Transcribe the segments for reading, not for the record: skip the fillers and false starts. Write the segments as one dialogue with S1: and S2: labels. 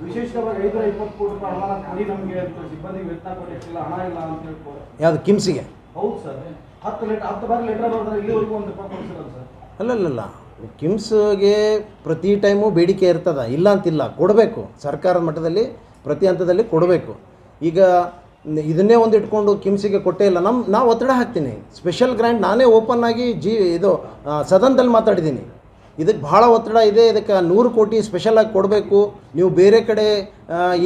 S1: ವಿಶೇಷವಾಗಿ 520 ಕೋಟಿ ರೂಪಾಯಿ ಅನುದಾನ ಕೊಡಿ ನಮಗೆ ಸಿಬ್ಬಂದಿಗೆ ವೇತನ ಕೊಟ್ಟಿಲ್ಲ, ಹಣ ಇಲ್ಲ ಅಂತ ಹೇಳ್ಬೋದು.
S2: ಯಾವುದು ಕಿಮ್ಸಿಗೆ?
S1: ಹೌದು ಸರ್, 10 ಬಾರಿ ಲೆಟರ್ ಬರೆದ್ರೆ ಇಲ್ಲಿವರೆಗೂ ಒಂದು ರೂಪಾಯಿ ಕೊಡಿಸಿಲ್ಲ ಸರ್.
S2: ಅಲ್ಲಲ್ಲ, ಕಿಮ್ಸ್ಗೆ ಪ್ರತಿ ಟೈಮು ಬೇಡಿಕೆ ಇರ್ತದೆ, ಇಲ್ಲ ಅಂತಿಲ್ಲ, ಕೊಡಬೇಕು. ಸರ್ಕಾರದ ಮಟ್ಟದಲ್ಲಿ ಪ್ರತಿ ಹಂತದಲ್ಲಿ ಕೊಡಬೇಕು. ಈಗ ಇದನ್ನೇ ಒಂದು ಇಟ್ಕೊಂಡು ಕಿಮ್ಸಿಗೆ ಕೊಟ್ಟೇ ಇಲ್ಲ, ನಾವು ಒತ್ತಡ ಹಾಕ್ತೀನಿ. ಸ್ಪೆಷಲ್ ಗ್ರ್ಯಾಂಟ್ ನಾನೇ ಓಪನ್ ಆಗಿ ಸದನದಲ್ಲಿ ಮಾತಾಡಿದ್ದೀನಿ. ಇದಕ್ಕೆ ಭಾಳ ಒತ್ತಡ ಇದೆ, ಇದಕ್ಕೆ 100 ಕೋಟಿ ಸ್ಪೆಷಲಾಗಿ ಕೊಡಬೇಕು, ನೀವು ಬೇರೆ ಕಡೆ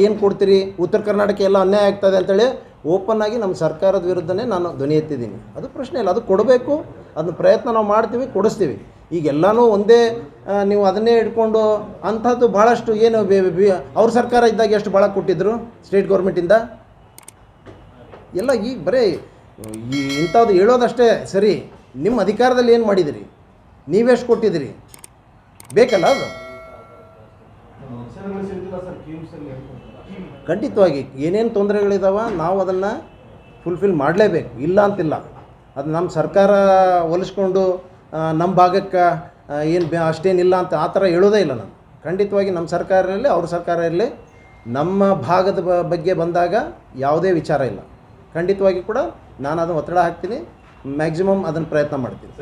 S2: ಏನು ಕೊಡ್ತೀರಿ, ಉತ್ತರ ಕರ್ನಾಟಕ ಎಲ್ಲ ಅನ್ಯಾಯ ಆಗ್ತದೆ ಅಂತೇಳಿ ಓಪನ್ ಆಗಿ ನಮ್ಮ ಸರ್ಕಾರದ ವಿರುದ್ಧನೇ ನಾನು ಧ್ವನಿ ಎತ್ತಿದ್ದೀನಿ. ಅದು ಪ್ರಶ್ನೆ ಇಲ್ಲ, ಅದು ಕೊಡಬೇಕು, ಅದನ್ನ ಪ್ರಯತ್ನ ನಾವು ಮಾಡ್ತೀವಿ, ಕೊಡಿಸ್ತೀವಿ. ಈಗೆಲ್ಲನೂ ಒಂದೇ ನೀವು ಅದನ್ನೇ ಇಟ್ಕೊಂಡು ಅಂಥದ್ದು ಭಾಳಷ್ಟು ಏನು ಅವ್ರ ಸರ್ಕಾರ ಇದ್ದಾಗ ಎಷ್ಟು ಭಾಳ ಕೊಟ್ಟಿದ್ದರು ಸ್ಟೇಟ್ ಗೌರ್ಮೆಂಟಿಂದ ಎಲ್ಲ. ಈಗ ಬರೀ ಇಂಥದ್ದು ಹೇಳೋದಷ್ಟೇ ಸರಿ. ನಿಮ್ಮ ಅಧಿಕಾರದಲ್ಲಿ ಏನು ಮಾಡಿದಿರಿ, ನೀವೆಷ್ಟು ಕೊಟ್ಟಿದ್ದೀರಿ ಬೇಕಲ್ಲ ಅದು. ಖಂಡಿತವಾಗಿ ಏನೇನು ತೊಂದರೆಗಳಿದಾವೆ ನಾವು ಅದನ್ನು ಫುಲ್ಫಿಲ್ ಮಾಡಲೇಬೇಕು, ಇಲ್ಲ ಅಂತಿಲ್ಲ. ಅದು ನಮ್ಮ ಸರ್ಕಾರ ಹೊಲಿಸ್ಕೊಂಡು ನಮ್ಮ ಭಾಗಕ್ಕೆ ಏನು ಅಷ್ಟೇನಿಲ್ಲ ಅಂತ ಆ ಥರ ಹೇಳೋದೇ ಇಲ್ಲ ನಾನು. ಖಂಡಿತವಾಗಿ ನಮ್ಮ ಸರ್ಕಾರ ಇರಲಿ, ಅವ್ರ ಸರ್ಕಾರ ಇರಲಿ, ನಮ್ಮ ಭಾಗದ ಬಗ್ಗೆ ಬಂದಾಗ ಯಾವುದೇ ವಿಚಾರ ಇಲ್ಲ. ಖಂಡಿತವಾಗಿ ಕೂಡ ನಾನು ಅದನ್ನು ಒತ್ತಡ ಹಾಕ್ತೀನಿ, ಮ್ಯಾಕ್ಸಿಮಮ್ ಅದನ್ನು ಪ್ರಯತ್ನ ಮಾಡ್ತೀನಿ.